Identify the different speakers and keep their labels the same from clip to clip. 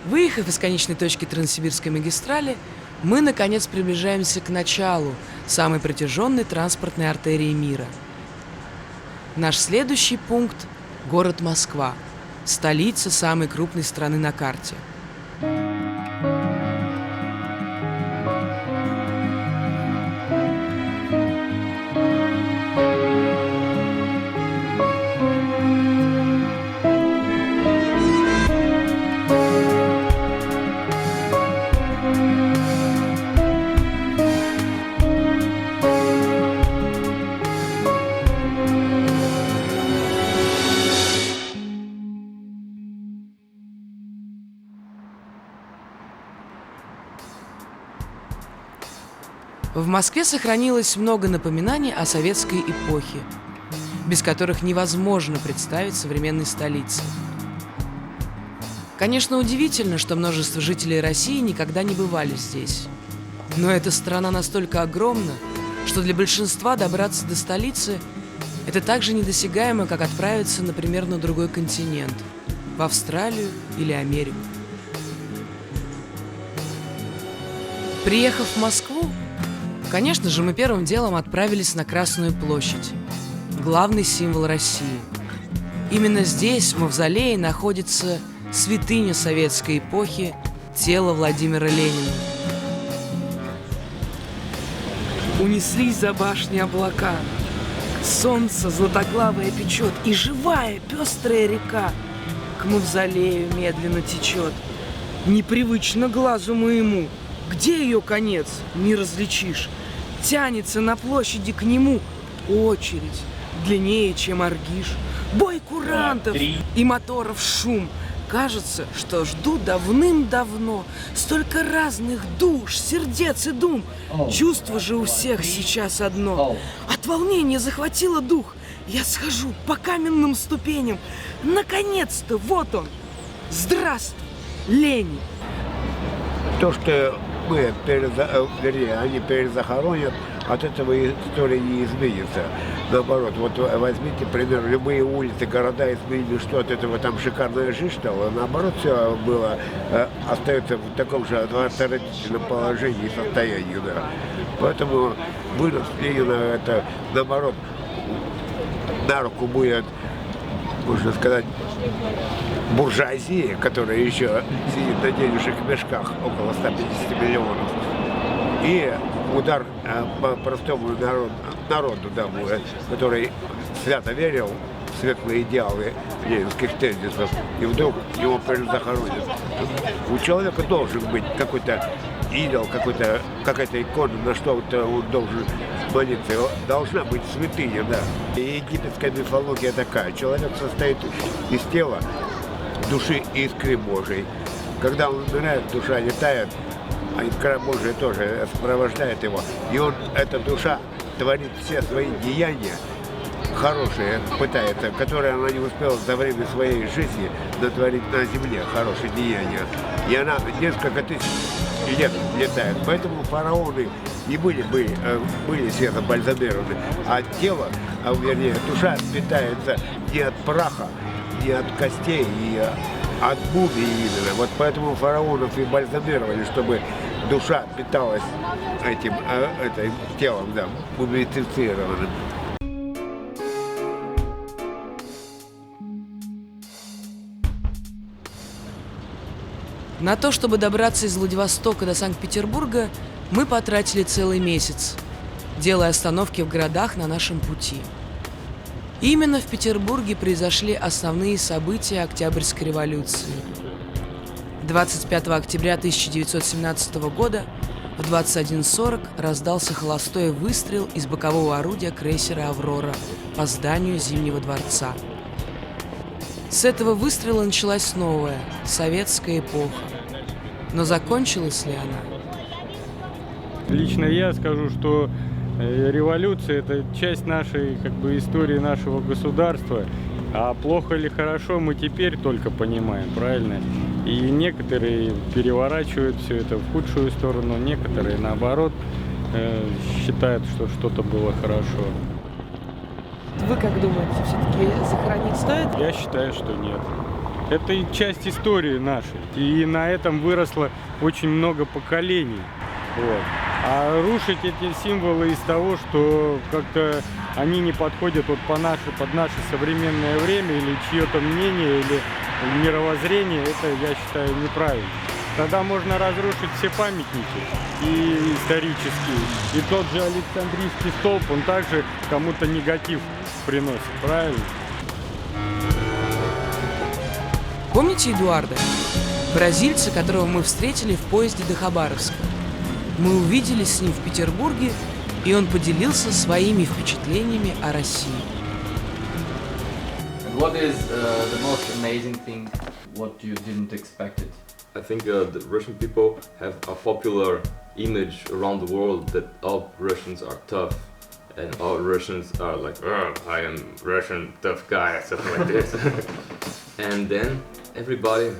Speaker 1: Выехав из конечной точки Транссибирской магистрали, мы, наконец, приближаемся к началу самой протяженной транспортной артерии мира. Наш следующий пункт – город Москва, столица самой крупной страны на карте. В Москве сохранилось много напоминаний о советской эпохе, без которых невозможно представить современной столицы. Конечно, удивительно, что множество жителей России никогда не бывали здесь. Но эта страна настолько огромна, что для большинства добраться до столицы – это так же недосягаемо, как отправиться, например, на другой континент – в Австралию или Америку. Приехав в Москву, конечно же, мы первым делом отправились на Красную площадь, главный символ России. Именно здесь, в мавзолее, находится святыня советской эпохи – тело Владимира Ленина. Унеслись за башни облака, солнце златоглавое печет, и живая пестрая река к мавзолею медленно течет. Непривычно глазу моему, где ее конец, не различишь. Тянется на площади к нему очередь, длиннее, чем Аргиш. Бой курантов и моторов шум. Кажется, что жду давным-давно столько разных душ, сердец и дум. Чувство же у всех сейчас одно. От волнения захватило дух. Я схожу по каменным ступеням. Наконец-то, вот он. Здравствуй, Ленин.
Speaker 2: То, что мы они перезахоронят, от этого история не изменится. Наоборот, вот возьмите, например, любые улицы, города изменили, что от этого там шикарная жизнь стала. Наоборот, все было, остается в таком же отвратительном положении и состоянии. Да. Поэтому вынос Ленина, это, наоборот, на руку будет, можно сказать, буржуазии, которая еще сидит на денежных мешках, около 150 миллионов. И удар по простому народу, да, который свято верил в светлые идеалы ленинских тезисов, и вдруг его перезахоронят. У человека должен быть какой-то идол, какая-то икона, на что-то он должен молиться. Должна быть святыня, да. И египетская мифология такая. Человек состоит из тела, души и искры Божией. Когда он умирает, душа летает, а искра Божия тоже сопровождает его. И он, эта душа, творит все свои деяния хорошие, пытается, которые она не успела за время своей жизни натворить на земле, хорошие деяния. И она несколько тысяч лет летает. Поэтому фараоны и были светобальзамированы, а тело, вернее, душа питается не от праха, не от костей, и от мумии именно. Вот поэтому фараонов и бальзамировали, чтобы душа питалась этим телом, да, мумифицированным.
Speaker 1: На то, чтобы добраться из Владивостока до Санкт-Петербурга, мы потратили целый месяц, делая остановки в городах на нашем пути. Именно в Петербурге произошли основные события Октябрьской революции. 25 октября 1917 года в 21:40 раздался холостой выстрел из бокового орудия крейсера «Аврора» по зданию Зимнего дворца. С этого выстрела началась новая, советская эпоха. Но закончилась ли она?
Speaker 3: Лично я скажу, что революция – это часть нашей истории нашего государства. А плохо или хорошо мы теперь только понимаем, правильно? И некоторые переворачивают все это в худшую сторону, некоторые, наоборот, считают, что что-то было хорошо.
Speaker 1: Вы как думаете, все-таки захоронить стоит?
Speaker 3: Я считаю, что нет. Это и часть истории нашей. И на этом выросло очень много поколений. Вот. А рушить эти символы из того, что как-то они не подходят вот под наше современное время или чье-то мнение, или мировоззрение, это, я считаю, неправильно. Тогда можно разрушить все памятники и исторические. И тот же Александрийский столб, он также кому-то негатив приносит, правильно?
Speaker 1: Помните Эдуарда? Бразильца, которого мы встретили в поезде до Хабаровска. Мы увиделись с ним в Петербурге, и он поделился своими впечатлениями о России.
Speaker 4: What is the most amazing thing what you didn't expect it?
Speaker 5: I think the Russian people have a popular image around the world that all Russians are tough and all Russians are like, oh, I am Russian tough guy, something like this. And then everybody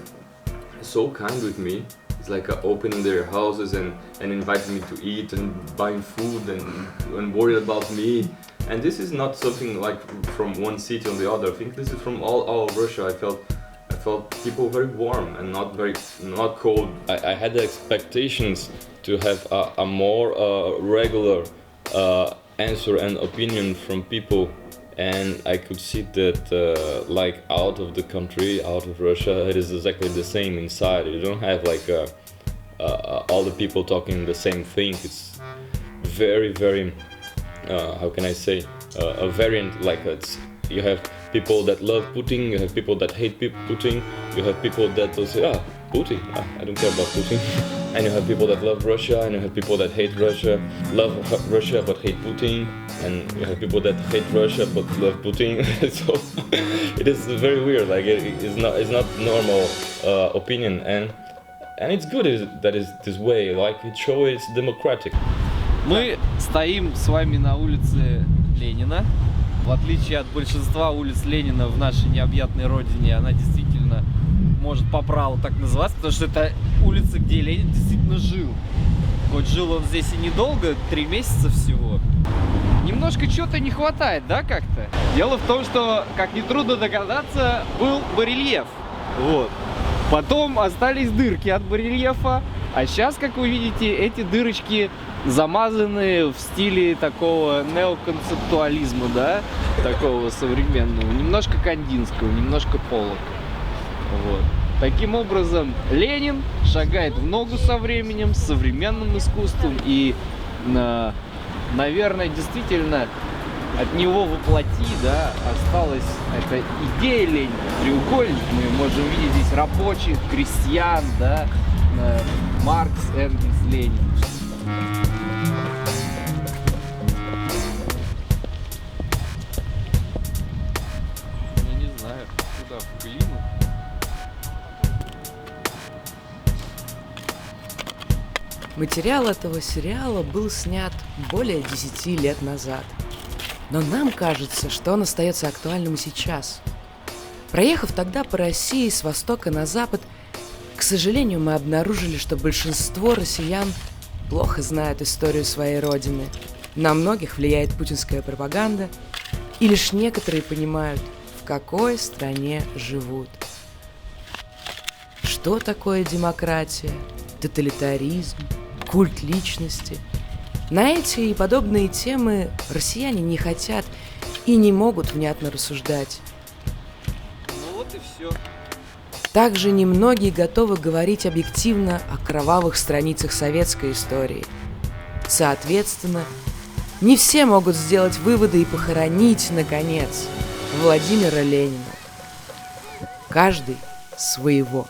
Speaker 5: is so kind with me. It's like opening their houses and inviting me to eat and buying food and worried about me. And this is not something like from one city on the other. I think this is from all Russia. I felt people very warm and not cold. I had the expectations to have a more regular answer and opinion from people, and I could see that like out of the country, out of Russia, it is exactly the same inside. You don't have like all the people talking the same thing. It's very how can I say, a variant. Like you have people that love Putin, you have people that hate Putin, you have people that will say, Putin, I don't care about Putin. And you have people that love Russia, and you have people that hate Russia, love Russia but hate Putin, and you have people that hate Russia but love Putin. So it is very weird. Like it's not normal opinion, and it's good that it's this way. Like it shows it's democratic.
Speaker 6: Мы стоим с вами на улице Ленина. В отличие от большинства улиц Ленина в нашей необъятной родине, она действительно может по праву так называться, потому что это улица, где Ленин действительно жил. Хоть жил он здесь и недолго, 3 месяца всего. Немножко чего-то не хватает, да, как-то? Дело в том, что, как нетрудно догадаться, был барельеф. Вот. Потом остались дырки от барельефа, а сейчас, как вы видите, эти дырочки замазаны в стиле такого неоконцептуализма, да, такого современного, немножко кандинского, немножко Поллока. Вот. Таким образом, Ленин шагает в ногу со временем, с современным искусством, и, наверное, действительно от него воплоти, да, осталась эта идея Ленина, треугольник. Мы можем видеть здесь рабочих, крестьян, да, Маркс, Энгельс, Ленин. Я не знаю, куда, в глину?
Speaker 1: Материал этого сериала был снят более 10 лет назад. Но нам кажется, что он остается актуальным и сейчас. Проехав тогда по России с востока на запад, к сожалению, мы обнаружили, что большинство россиян плохо знают историю своей родины. На многих влияет путинская пропаганда, и лишь некоторые понимают, в какой стране живут. Что такое демократия, тоталитаризм, культ личности? На эти и подобные темы россияне не хотят и не могут внятно рассуждать.
Speaker 6: Ну вот и все.
Speaker 1: Также немногие готовы говорить объективно о кровавых страницах советской истории. Соответственно, не все могут сделать выводы и похоронить, наконец, Владимира Ленина. Каждый своего.